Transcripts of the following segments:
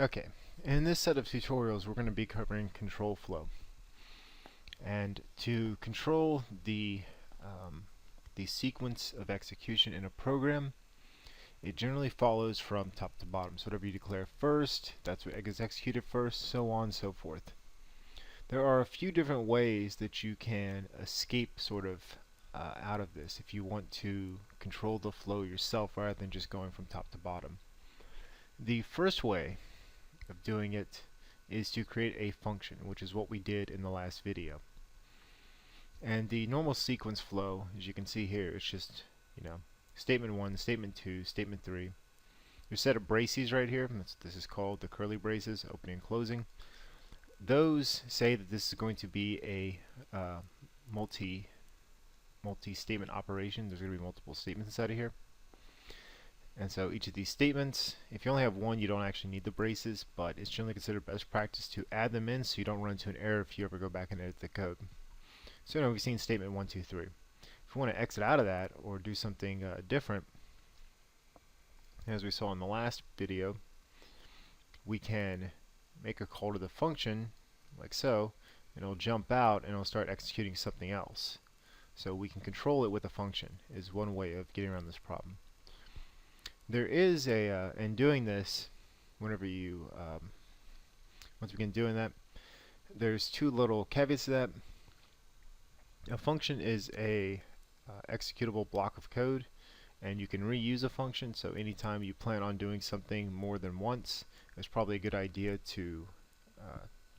Okay, in this set of tutorials we're going to be covering control flow. And to control the sequence of execution in a program, it generally follows from top to bottom. So whatever you declare first, that's what gets executed first, so on and so forth. There are a few different ways that you can escape sort of out of this if you want to control the flow yourself rather than just going from top to bottom. The first way of doing it is to create a function, which is what we did in the last video. And the normal sequence flow, as you can see here, it's just, statement 1, statement 2, statement 3. Your set of braces right here, this is called the curly braces, opening and closing. Those say that this is going to be a multi-statement operation. There's going to be multiple statements inside of here. And so each of these statements, if you only have one, you don't actually need the braces, but it's generally considered best practice to add them in so you don't run into an error if you ever go back and edit the code. So we've seen statement 1, 2, 3. If we want to exit out of that or do something different, as we saw in the last video, we can make a call to the function like so, and it'll jump out and it'll start executing something else. So we can control it with a function is one way of getting around this problem. There is a, in doing this, whenever you, once we begin doing that, there's two little caveats to that. A function is a executable block of code, and you can reuse a function, so anytime you plan on doing something more than once, it's probably a good idea to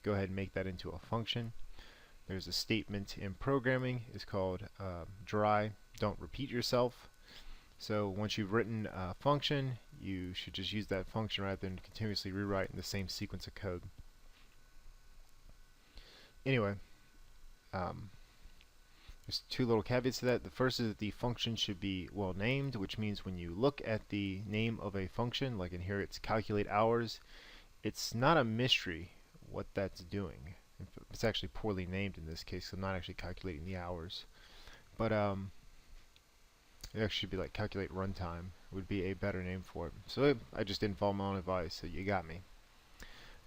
go ahead and make that into a function. There's a statement in programming, it's called dry, don't repeat yourself. So once you've written a function, you should just use that function rather than continuously rewriting the same sequence of code. Anyway, there's two little caveats to that. The first is that the function should be well named, which means when you look at the name of a function, like in here it's calculate hours, it's not a mystery what that's doing. It's actually poorly named in this case, so I'm not actually calculating the hours. But it actually should be like calculate runtime would be a better name for it. So I just didn't follow my own advice, so you got me.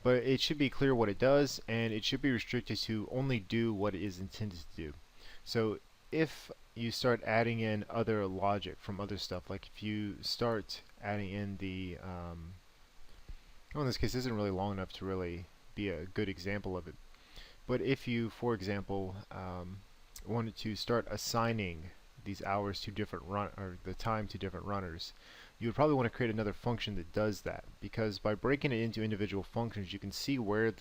But it should be clear what it does, and it should be restricted to only do what it is intended to do. So if you start adding in other logic from other stuff, like if you start adding in the, in this case, this isn't really long enough to really be a good example of it. But if you, for example, wanted to start assigning these hours to different or the time to different runners, you would probably want to create another function that does that, because by breaking it into individual functions you can see where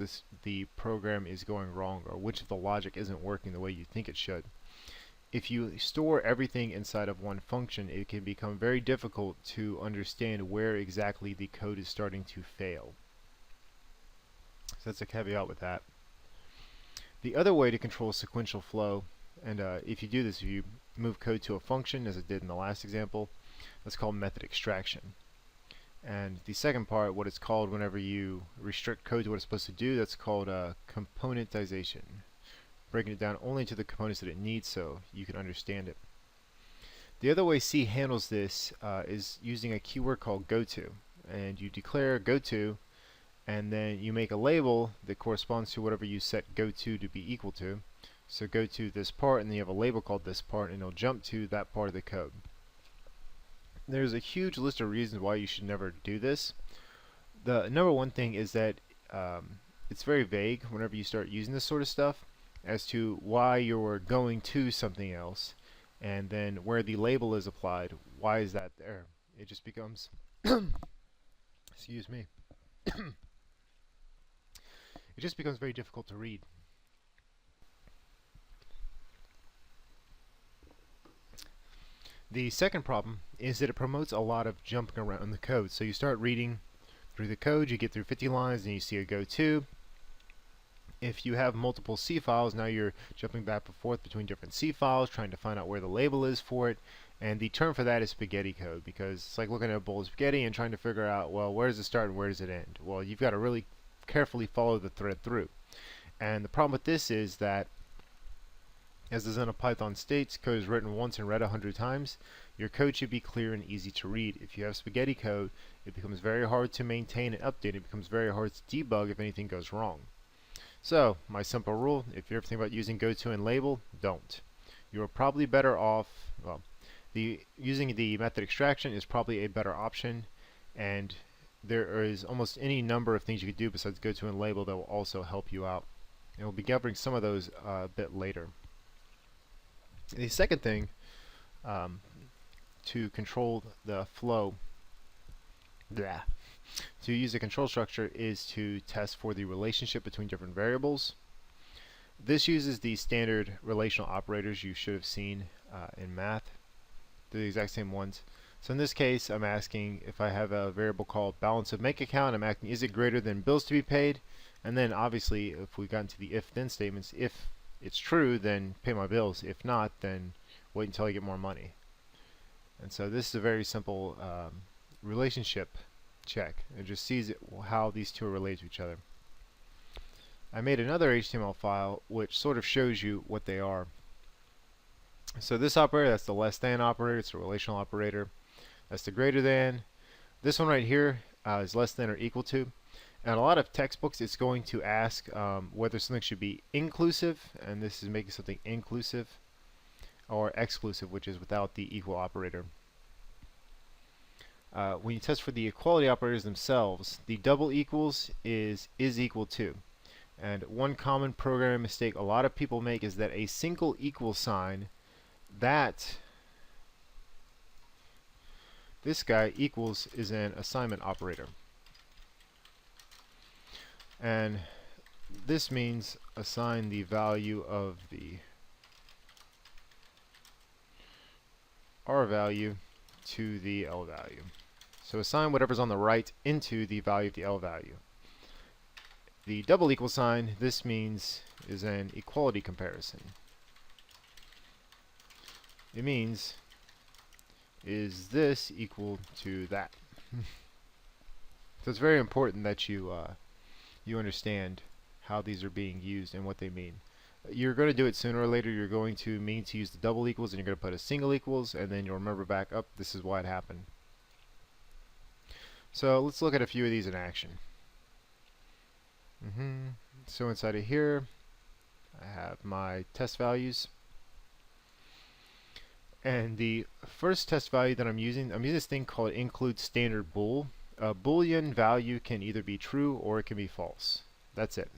the program is going wrong or which of the logic isn't working the way you think it should. If you store everything inside of one function, it can become very difficult to understand where exactly the code is starting to fail. So that's a caveat with that. The other way to control sequential flow, and if you do this, if you move code to a function as it did in the last example, that's called method extraction. And the second part, what it's called whenever you restrict code to what it's supposed to do, that's called componentization. Breaking it down only to the components that it needs so you can understand it. The other way C handles this is using a keyword called goto. And you declare goto, and then you make a label that corresponds to whatever you set goto to be equal to. So go to this part, and then you have a label called this part, and it'll jump to that part of the code. There's a huge list of reasons why you should never do this. The number one thing is that it's very vague whenever you start using this sort of stuff as to why you're going to something else, and then where the label is applied, why is that there? It just becomes excuse me. It just becomes very difficult to read. The second problem is that it promotes a lot of jumping around the code. So you start reading through the code, you get through 50 lines, and you see a goto. If you have multiple C files, now you're jumping back and forth between different C files, trying to find out where the label is for it. And the term for that is spaghetti code, because it's like looking at a bowl of spaghetti and trying to figure out, well, where does it start and where does it end? Well, you've got to really carefully follow the thread through. And the problem with this is that As the Zen Python states, code is written once and read 100 times. Your code should be clear and easy to read. If you have spaghetti code, it becomes very hard to maintain and update. It becomes very hard to debug if anything goes wrong. So, my simple rule, if you're ever thinking about using goto and label, don't. You are probably better off, well, using the method extraction is probably a better option, and there is almost any number of things you could do besides goto and label that will also help you out. And we'll be covering some of those a bit later. The second thing to control the flow, to use a control structure, is to test for the relationship between different variables. This uses the standard relational operators you should have seen in math. They're the exact same ones. So in this case, I'm asking if I have a variable called balance of bank account, I'm asking is it greater than bills to be paid? And then obviously if we got into the if-then statements, if it's true, then pay my bills. If not, then wait until I get more money. And so this is a very simple relationship check. It just sees how these two are related to each other. I made another HTML file which sort of shows you what they are. So this operator, that's the less than operator, it's a relational operator. That's the greater than. This one right here is less than or equal to. And a lot of textbooks, it's going to ask whether something should be inclusive, and this is making something inclusive, or exclusive, which is without the equal operator. When you test for the equality operators themselves, the double equals is equal to. And one common programming mistake a lot of people make is that a single equal sign, that this guy equals is an assignment operator. And this means assign the value of the R value to the L value. So assign whatever's on the right into the value of the L value. The double equal sign, this means, is an equality comparison. It means, is this equal to that? So it's very important that you understand how these are being used and what they mean. You're going to do it sooner or later. You're going to mean to use the double equals, and you're going to put a single equals, and then you'll remember back up, this is why it happened. So let's look at a few of these in action. So inside of here, I have my test values. And the first test value that I'm using this thing called include standard bool. A boolean value can either be true or it can be false. That's it.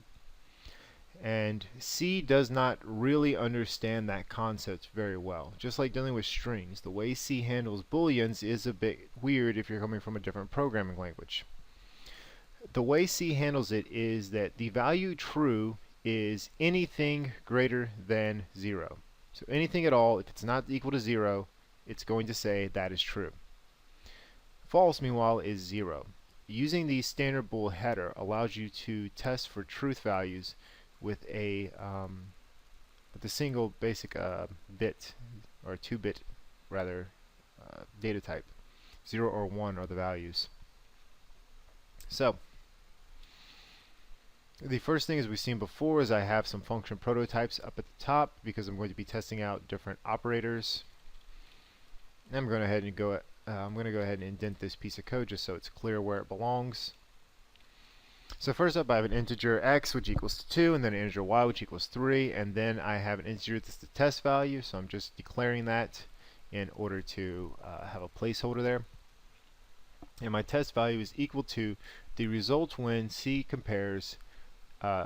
And C does not really understand that concept very well. Just like dealing with strings, the way C handles booleans is a bit weird if you're coming from a different programming language. The way C handles it is that the value true is anything greater than 0. So anything at all, if it's not equal to 0, it's going to say that is true. False, meanwhile, is 0. Using the standard bool header allows you to test for truth values with a single basic bit, or 2-bit rather, data type. 0 or 1 are the values. So the first thing, as we've seen before, is I have some function prototypes up at the top because I'm going to be testing out different operators. And I'm going to go ahead and indent this piece of code just so it's clear where it belongs. So first up, I have an integer x which equals to 2, and then an integer y which equals 3, and then I have an integer that's the test value, so I'm just declaring that in order to have a placeholder there. And my test value is equal to the result when C compares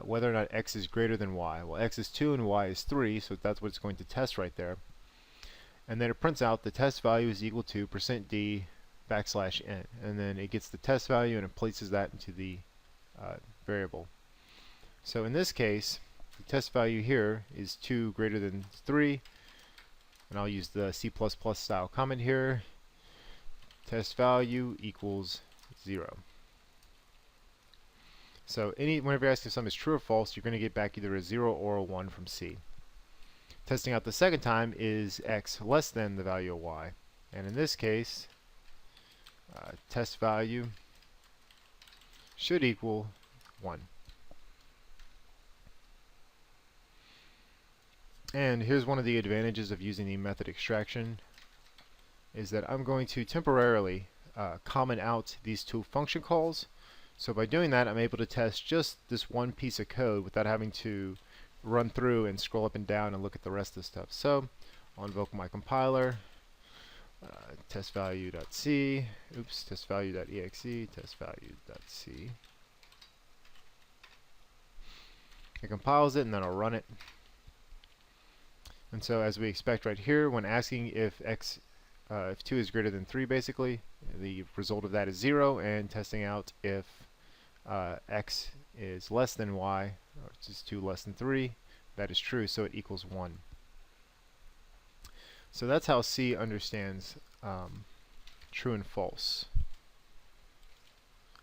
whether or not x is greater than y. Well, x is 2 and y is 3, so that's what it's going to test right there. And then it prints out the test value is equal to %d \n, and then it gets the test value and it places that into the variable. So in this case, the test value here is 2 greater than 3, and I'll use the C++ style comment here. Test value equals 0. So whenever you're asking if something is true or false, you're going to get back either a 0 or a 1 from C. Testing out the second time is x less than the value of y. And in this case, test value should equal 1. And here's one of the advantages of using the method extraction, is that I'm going to temporarily comment out these two function calls. So by doing that, I'm able to test just this one piece of code without having to run through and scroll up and down and look at the rest of the stuff. So I'll invoke my compiler, test value.c, oops, test value.exe, test value.c. It compiles it and then I'll run it. And so as we expect right here, when asking if if 2 is greater than 3, basically, the result of that is 0, and testing out if x is less than y, or just 2 less than 3, that is true, so it equals 1. So that's how C understands true and false,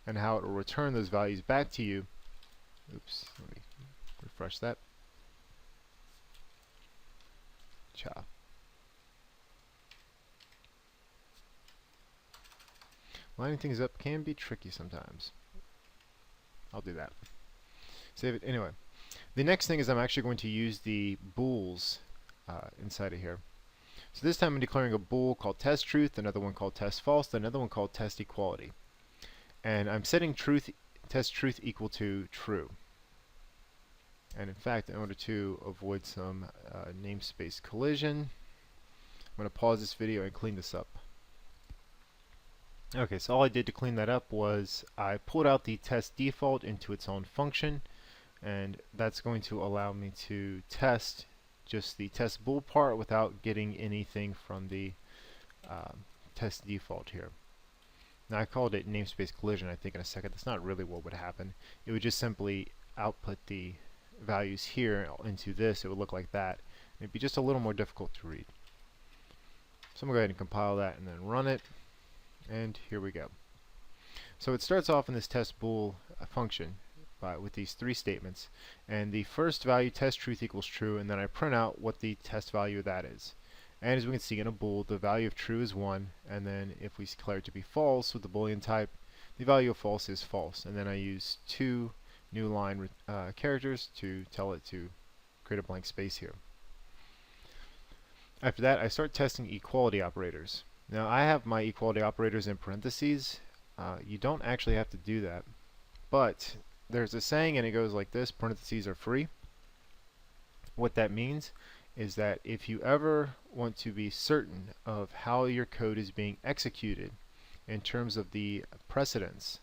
and how it will return those values back to you. Oops, let me refresh that. Ciao. Lining things up can be tricky sometimes. I'll do that. Save it. Anyway, the next thing is I'm actually going to use the bools inside of here. So this time I'm declaring a bool called test truth, another one called test false, another one called test equality. And I'm setting test truth equal to true. And in fact, in order to avoid some namespace collision, I'm going to pause this video and clean this up. Okay, so all I did to clean that up was I pulled out the test default into its own function, and that's going to allow me to test just the test bool part without getting anything from the test default here. Now I called it namespace collision, I think, in a second. That's not really what would happen. It would just simply output the values here into this. It would look like that. It'd be just a little more difficult to read. So I'm going to go ahead and compile that and then run it. And here we go. So it starts off in this test bool function with these 3 statements, and the first value, test truth equals true, and then I print out what the test value of that is. And as we can see in a bool, the value of true is 1, and then if we declare it to be false with the boolean type, the value of false is false, and then I use 2 new line characters to tell it to create a blank space here. After that, I start testing equality operators. Now I have my equality operators in parentheses. You don't actually have to do that, but there's a saying and it goes like this: parentheses are free. What that means is that if you ever want to be certain of how your code is being executed in terms of the precedence,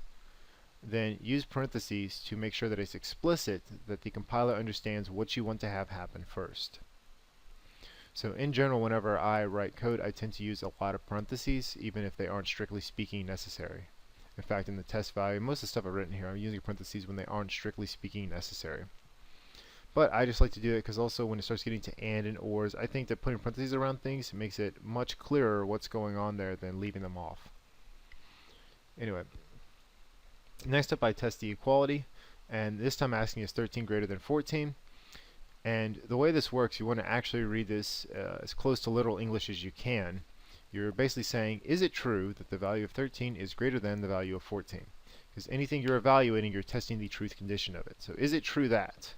then use parentheses to make sure that it's explicit, that the compiler understands what you want to have happen first. So in general, whenever I write code, I tend to use a lot of parentheses, even if they aren't strictly speaking necessary. In fact, in the test value, most of the stuff I've written here, I'm using parentheses when they aren't strictly speaking necessary. But I just like to do it because also when it starts getting to and ors, I think that putting parentheses around things makes it much clearer what's going on there than leaving them off. Anyway, next up I test the equality, and this time asking is 13 greater than 14. And the way this works, you want to actually read this as close to literal English as you can. You're basically saying, is it true that the value of 13 is greater than the value of 14? Because anything you're evaluating, you're testing the truth condition of it. So is it true that?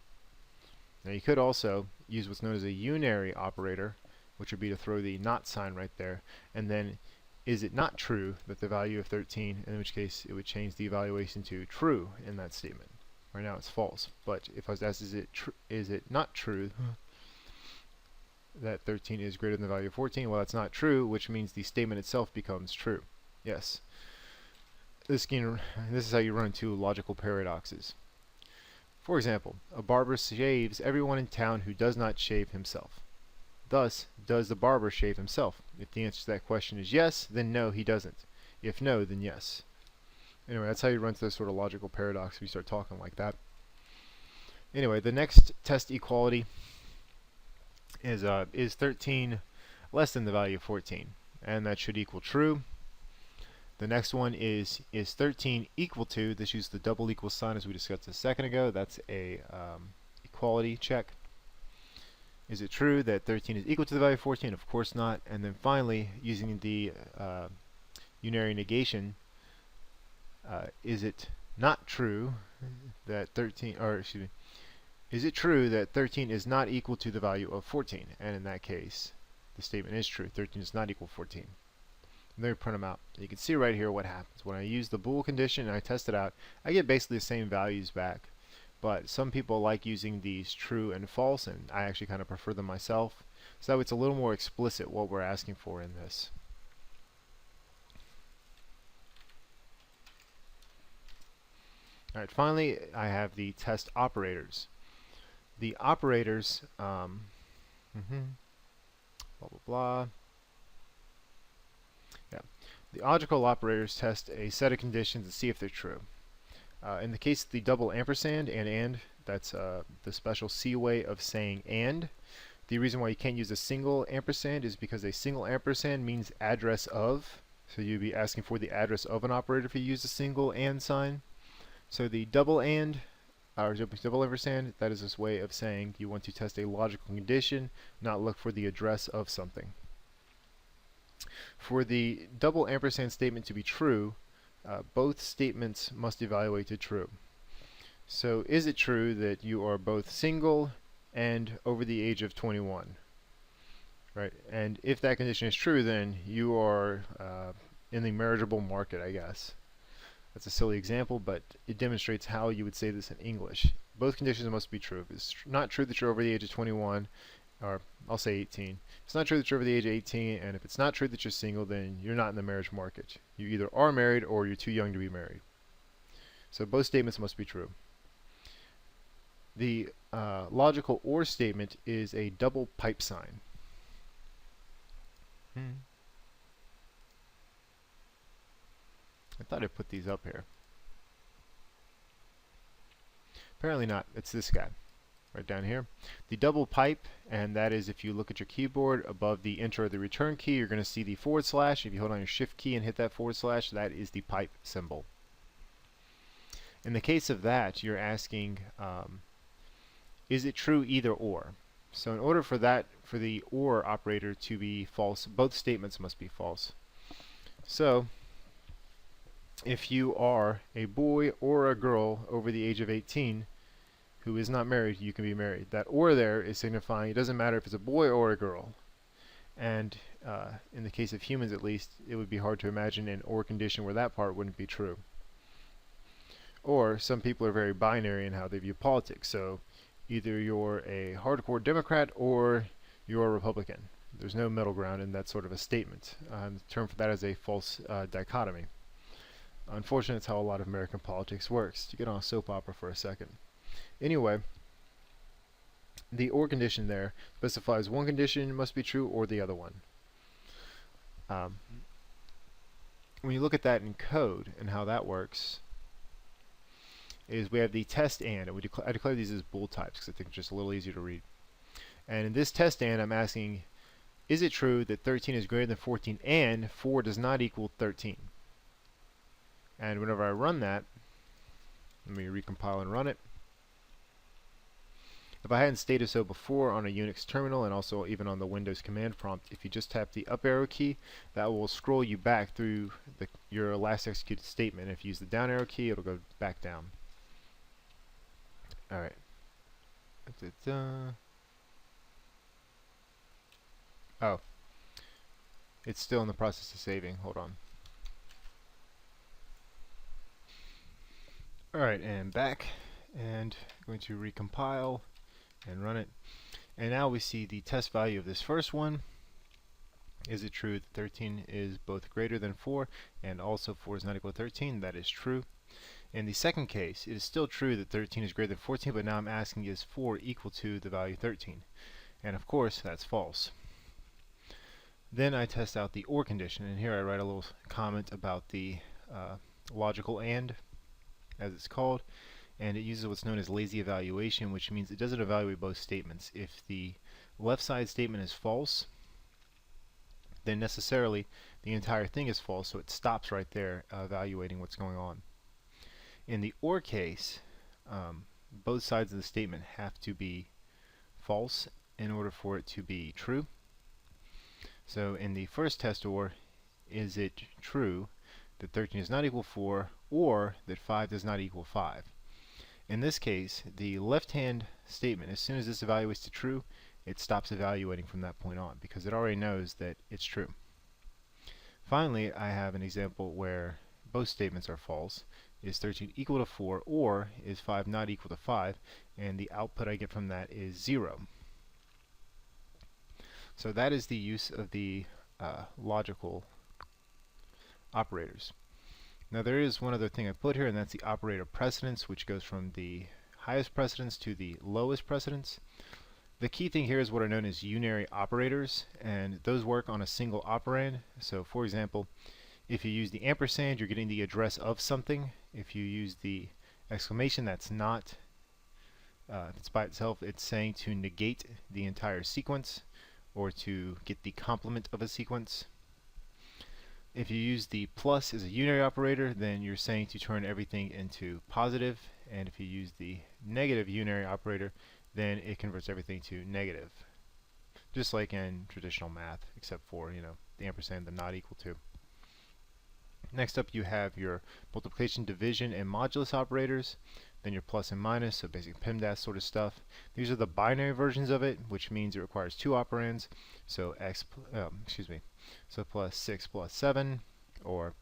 Now you could also use what's known as a unary operator, which would be to throw the not sign right there, and then is it not true that the value of 13, in which case it would change the evaluation to true in that statement. Right now it's false, but if I was asked, is it not true that 13 is greater than the value of 14? Well, that's not true, which means the statement itself becomes true. Yes. This is how you run into logical paradoxes. For example, a barber shaves everyone in town who does not shave himself. Thus, does the barber shave himself? If the answer to that question is yes, then no, he doesn't. If no, then yes. Anyway, that's how you run into this sort of logical paradox if you start talking like that. Anyway, the next test equality is 13 less than the value of 14? And that should equal true. The next one is 13 equal to, this uses the double equal sign as we discussed a second ago. That's a equality check. Is it true that 13 is equal to the value of 14? Of course not. And then finally, using the unary negation, is it not true that 13, or excuse me, Is it true that 13 is not equal to the value of 14? And in that case, the statement is true. 13 is not equal to 14. And then we print them out. You can see right here what happens. When I use the bool condition and I test it out, I get basically the same values back. But some people like using these true and false, and I actually kind of prefer them myself. So that way it's a little more explicit what we're asking for in this. Alright, finally I have the test operators. The operators, blah blah blah. Yeah, the logical operators test a set of conditions and see if they're true. In the case of the double ampersand and, that's the special C way of saying and. The reason why you can't use a single ampersand is because a single ampersand means address of. So you'd be asking for the address of an operator if you use a single and sign. So the double and, or double ampersand, that is this way of saying you want to test a logical condition, not look for the address of something. For the double ampersand statement to be true, both statements must evaluate to true. So is it true that you are both single and over the age of 21? Right? And if that condition is true, then you are in the marriageable market, I guess. That's a silly example, but it demonstrates how you would say this in English. Both conditions must be true. If it's not true that you're over the age of 21, or I'll say 18. It's not true that you're over the age of 18, and if it's not true that you're single, then you're not in the marriage market. You either are married or you're too young to be married. So both statements must be true. The logical OR statement is a double pipe sign. I thought I put these up here. Apparently not. It's this guy right down here. The double pipe, and that is if you look at your keyboard above the enter or the return key, you're going to see the forward slash. If you hold on your shift key and hit that forward slash, that is the pipe symbol. In the case of that, you're asking, is it true either or? So in order for the OR operator to be false, both statements must be false. So if you are a boy or a girl over the age of 18 who is not married, you can be married. That or there is signifying it doesn't matter if it's a boy or a girl. And in the case of humans at least, it would be hard to imagine an or condition where that part wouldn't be true. Or some people are very binary in how they view politics. So either you're a hardcore Democrat or you're a Republican. There's no middle ground in that sort of a statement. The term for that is a false dichotomy. Unfortunately, that's how a lot of American politics works. To get on a soap opera for a second. Anyway, the OR condition there specifies one condition must be true or the other one. When you look at that in code and how that works, is we have the test and I declare these as bool types because I think it's just a little easier to read. And in this test and, I'm asking, is it true that 13 is greater than 14 and 4 does not equal 13? And whenever I run that, let me recompile and run it. If I hadn't stated so before on a Unix terminal and also even on the Windows command prompt, if you just tap the up arrow key, that will scroll you back through your last executed statement. If you use the down arrow key, it'll go back down. Alright. Oh. It's still in the process of saving. Hold on. Alright, and back. And going to recompile and run it. And now we see the test value of this first one. Is it true that 13 is both greater than 4 and also 4 is not equal to 13? That is true. In the second case, it is still true that 13 is greater than 14, but now I'm asking, is 4 equal to the value 13? And of course, that's false. Then I test out the OR condition, and here I write a little comment about the logical AND, as it's called, and it uses what's known as lazy evaluation, which means it doesn't evaluate both statements. If the left side statement is false, then necessarily the entire thing is false, so it stops right there evaluating what's going on. In the OR case, both sides of the statement have to be false in order for it to be true. So in the first test OR, is it true that 13 is not equal to 4 or that 5 does not equal 5? In this case, the left-hand statement, as soon as this evaluates to true, it stops evaluating from that point on because it already knows that it's true. Finally, I have an example where both statements are false. Is 13 equal to 4, or is 5 not equal to 5? And the output I get from that is 0. So that is the use of the logical operators. Now there is one other thing I put here, and that's the operator precedence, which goes from the highest precedence to the lowest precedence. The key thing here is what are known as unary operators, and those work on a single operand. So for example, if you use the ampersand, you're getting the address of something. If you use the exclamation, that's not. If it's by itself, it's saying to negate the entire sequence or to get the complement of a sequence. If you use the plus as a unary operator, then you're saying to turn everything into positive, and if you use the negative unary operator, then it converts everything to negative. Just like in traditional math, except for, the ampersand, the not equal to. Next up, you have your multiplication, division, and modulus operators. Then your plus and minus, so basic PEMDAS sort of stuff. These are the binary versions of it, which means it requires two operands. So so plus 6 plus 7, or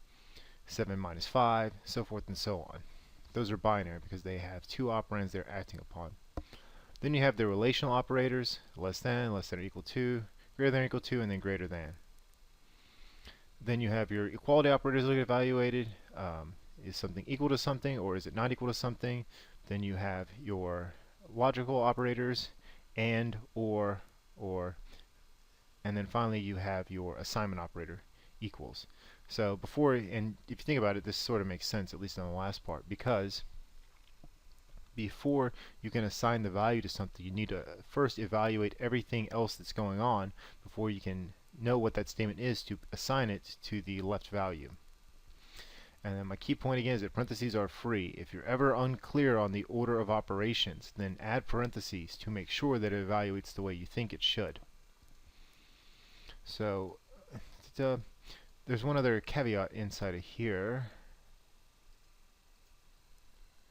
7 minus 5, so forth and so on. Those are binary because they have two operands they're acting upon. Then you have the relational operators, less than or equal to, greater than or equal to, and then greater than. Then you have your equality operators that get evaluated. Is something equal to something, or is it not equal to something? Then you have your logical operators, and, or, and then finally you have your assignment operator, equals. So before, and if you think about it, this sort of makes sense, at least on the last part, because before you can assign the value to something, you need to first evaluate everything else that's going on before you can know what that statement is to assign it to the left value. And then my key point again is that parentheses are free. If you're ever unclear on the order of operations, then add parentheses to make sure that it evaluates the way you think it should. So there's one other caveat inside of here.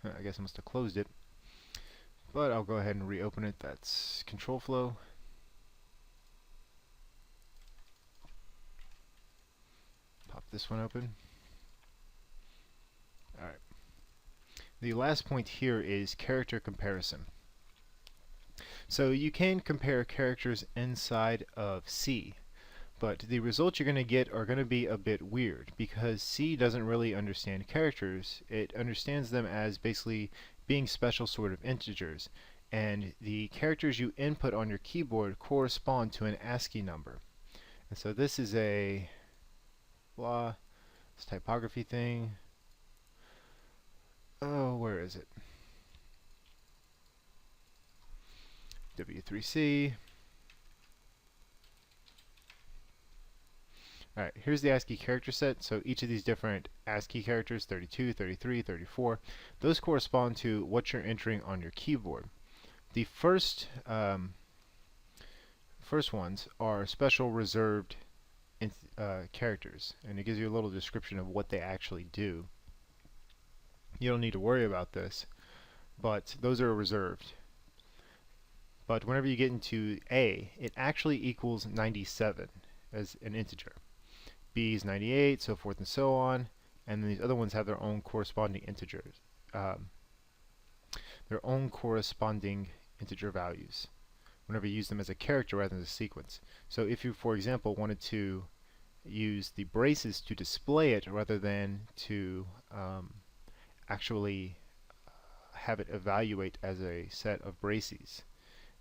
I guess I must have closed it, but I'll go ahead and reopen it. That's control flow. Pop this one open. Alright. The last point here is character comparison. So you can compare characters inside of C, but the results you're going to get are going to be a bit weird because C doesn't really understand characters. It understands them as basically being special sort of integers, and the characters you input on your keyboard correspond to an ASCII number. And so this is a this typography thing. Oh, where is it? W3C. Alright, here's the ASCII character set. So each of these different ASCII characters, 32, 33, 34, those correspond to what you're entering on your keyboard. The first ones are special reserved characters, and it gives you a little description of what they actually do. You don't need to worry about this, but those are reserved. But whenever you get into A, it actually equals 97 as an integer. B is 98, so forth and so on, and then these other ones have their own corresponding integers, their own corresponding integer values whenever you use them as a character rather than a sequence. So if you, for example, wanted to use the braces to display it rather than to actually have it evaluate as a set of braces,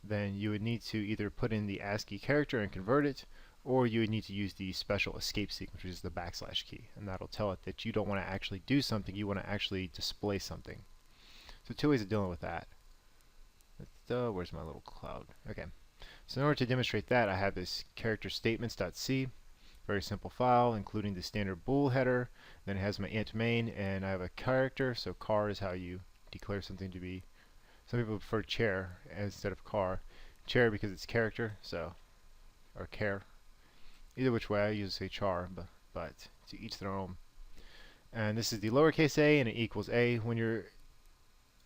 then you would need to either put in the ASCII character and convert it, or you would need to use the special escape sequence, which is the / key, and that'll tell it that you don't want to actually do something, you want to actually display something. So two ways of dealing with that. Where's my little cloud? Okay. So in order to demonstrate that, I have this character statements.c, very simple file, including the standard bool header. Then it has my int main, and I have a character. So char is how you declare something to be. Some people prefer chair instead of car. Chair because it's character, so, or care. Either which way, I usually say char, but to each their own. And this is the lowercase a, and it equals a. When you're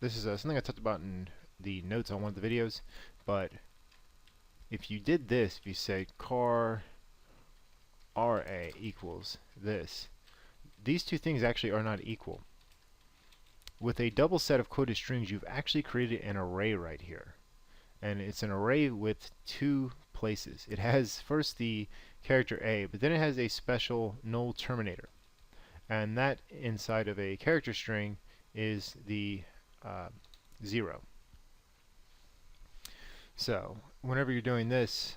this is something I talked about in the notes on one of the videos, but if you did this, if you say car RA equals this, these two things actually are not equal. With a double set of quoted strings, you've actually created an array right here. And it's an array with two places. It has first the character A, but then it has a special null terminator. And that inside of a character string is the 0. So whenever you're doing this,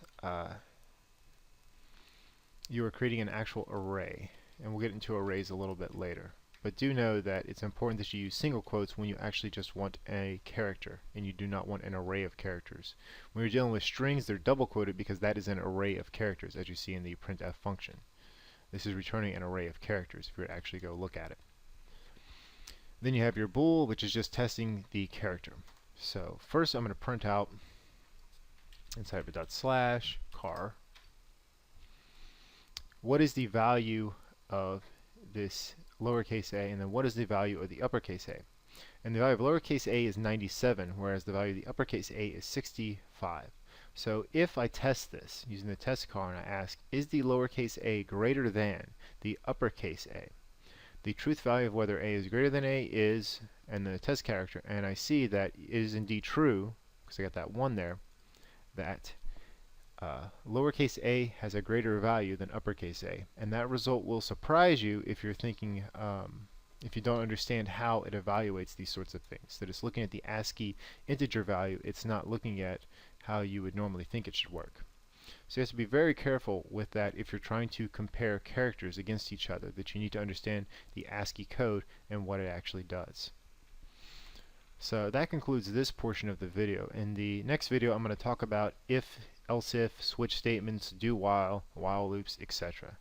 you are creating an actual array. And we'll get into arrays a little bit later. But do know that it's important that you use single quotes when you actually just want a character and you do not want an array of characters. When you're dealing with strings, they're double quoted because that is an array of characters, as you see in the printf function. This is returning an array of characters if you were to actually go look at it. Then you have your bool, which is just testing the character. So first I'm going to print out inside of a dot slash car, what is the value of this lowercase a, and then what is the value of the uppercase a. And the value of lowercase a is 97, whereas the value of the uppercase a is 65. So if I test this using the test car and I ask, is the lowercase a greater than the uppercase a? The truth value of whether a is greater than a is, and the test character, and I see that it is indeed true, because I got that 1 there, that lowercase a has a greater value than uppercase a, and that result will surprise you if you're thinking, if you don't understand how it evaluates these sorts of things. That it's looking at the ASCII integer value, it's not looking at how you would normally think it should work. So you have to be very careful with that if you're trying to compare characters against each other, that you need to understand the ASCII code and what it actually does. So that concludes this portion of the video. In the next video I'm going to talk about if, else if, switch statements, do while loops, etc.